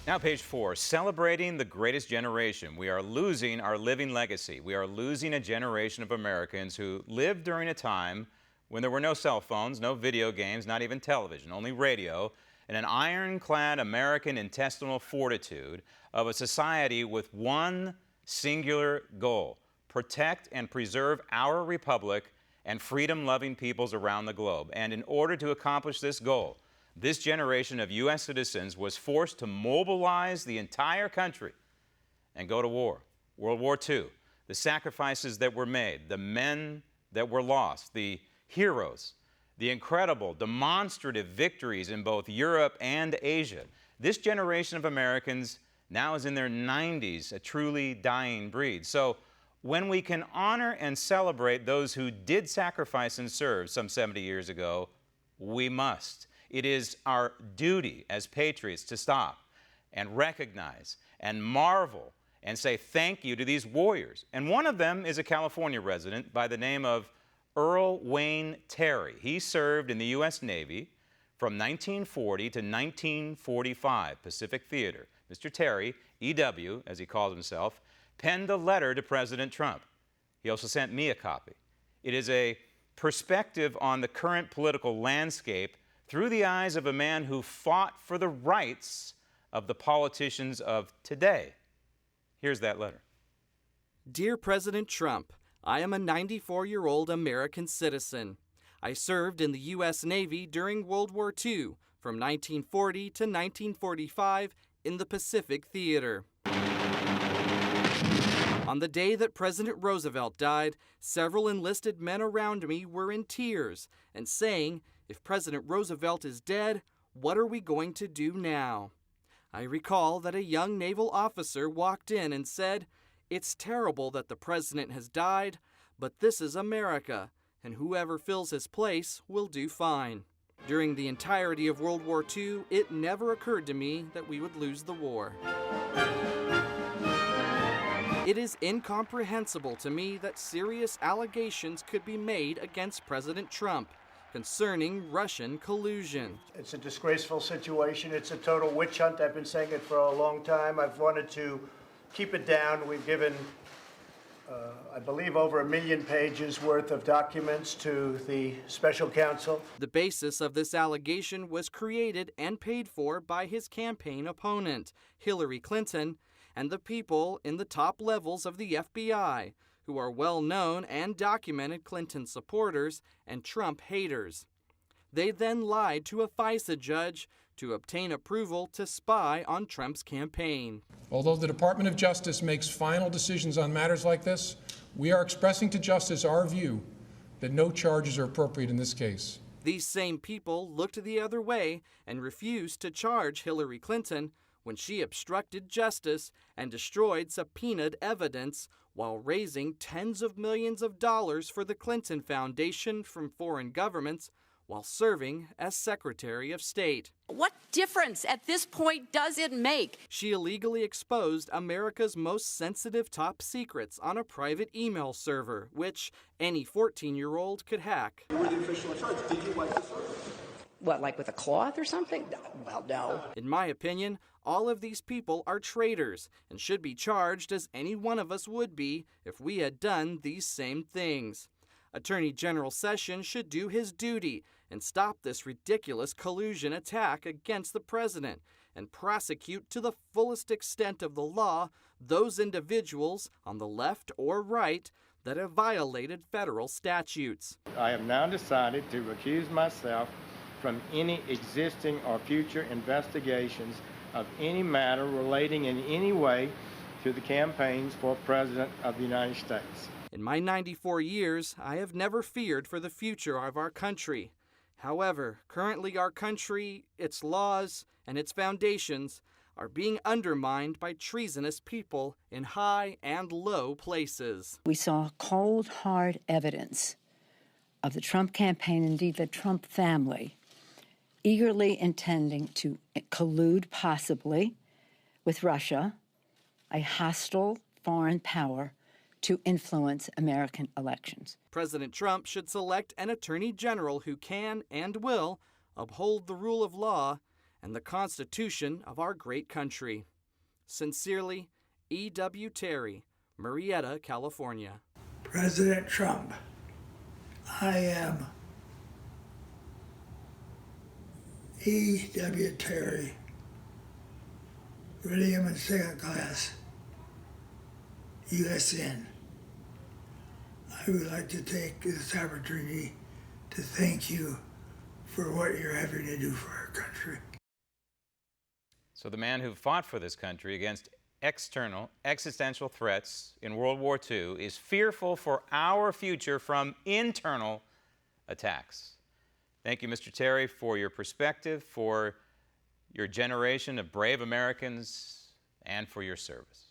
Now, page 4, celebrating the greatest generation. We are losing our living legacy. We are losing a generation of Americans who lived during a time when there were no cell phones, no video games, not even television, only radio, and an ironclad American intestinal fortitude of a society with one singular goal: protect and preserve our republic and freedom-loving peoples around the globe. And in order to accomplish this goal, this generation of U.S. citizens was forced to mobilize the entire country and go to war. World War II, the sacrifices that were made, the men that were lost, the heroes, the incredible, demonstrative victories in both Europe and Asia. This generation of Americans now is in their 90s, a truly dying breed. So when we can honor and celebrate those who did sacrifice and serve some 70 years ago, we must. It is our duty as patriots to stop and recognize and marvel and say thank you to these warriors. And one of them is a California resident by the name of Earl Wayne Terry. He served in the U.S. Navy from 1940 to 1945, Pacific Theater. Mr. Terry, E.W., as he calls himself, penned a letter to President Trump. He also sent me a copy. It is a perspective on the current political landscape through the eyes of a man who fought for the rights of the politicians of today. Here's that letter. Dear President Trump, I am a 94-year-old American citizen. I served in the U.S. Navy during World War II, from 1940 to 1945 in the Pacific Theater. On the day that President Roosevelt died, several enlisted men around me were in tears and saying, "If President Roosevelt is dead, what are we going to do now?" I recall that a young naval officer walked in and said, "It's terrible that the president has died, but this is America, and whoever fills his place will do fine." During the entirety of World War II, it never occurred to me that we would lose the war. It is incomprehensible to me that serious allegations could be made against President Trump concerning Russian collusion. It's a disgraceful situation. It's a total witch hunt. I've been saying it for a long time. I've wanted to keep it down. We've given, I believe, over 1 million pages worth of documents to the special counsel. The basis of this allegation was created and paid for by his campaign opponent, Hillary Clinton, and the people in the top levels of the FBI, who are well-known and documented Clinton supporters and Trump haters. They then lied to a FISA judge to obtain approval to spy on Trump's campaign. Although the Department of Justice makes final decisions on matters like this, we are expressing to Justice our view that no charges are appropriate in this case. These same people looked the other way and refused to charge Hillary Clinton when she obstructed justice and destroyed subpoenaed evidence while raising tens of millions of dollars for the Clinton Foundation from foreign governments while serving as Secretary of State. What difference at this point does it make? She illegally exposed America's most sensitive top secrets on a private email server, which any 14-year-old could hack. You were the official in charge. Did you wipe the server? What, like with a cloth or something? Well, no. In my opinion, all of these people are traitors and should be charged as any one of us would be if we had done these same things. Attorney General Sessions should do his duty and stop this ridiculous collusion attack against the president and prosecute to the fullest extent of the law those individuals on the left or right that have violated federal statutes. I have now decided to recuse myself from any existing or future investigations of any matter relating in any way to the campaigns for President of the United States. In my 94 years, I have never feared for the future of our country. However, currently our country, its laws, and its foundations are being undermined by treasonous people in high and low places. We saw cold, hard evidence of the Trump campaign, indeed the Trump family, eagerly intending to collude possibly with Russia, a hostile foreign power, to influence American elections. President Trump should select an attorney general who can and will uphold the rule of law and the Constitution of our great country. Sincerely, E.W. Terry, Marietta, California. President Trump, I am E.W. Terry, William and second class, USN. I would like to take this opportunity to thank you for what you're having to do for our country. So the man who fought for this country against external, existential threats in World War II is fearful for our future from internal attacks. Thank you, Mr. Terry, for your perspective, for your generation of brave Americans, and for your service.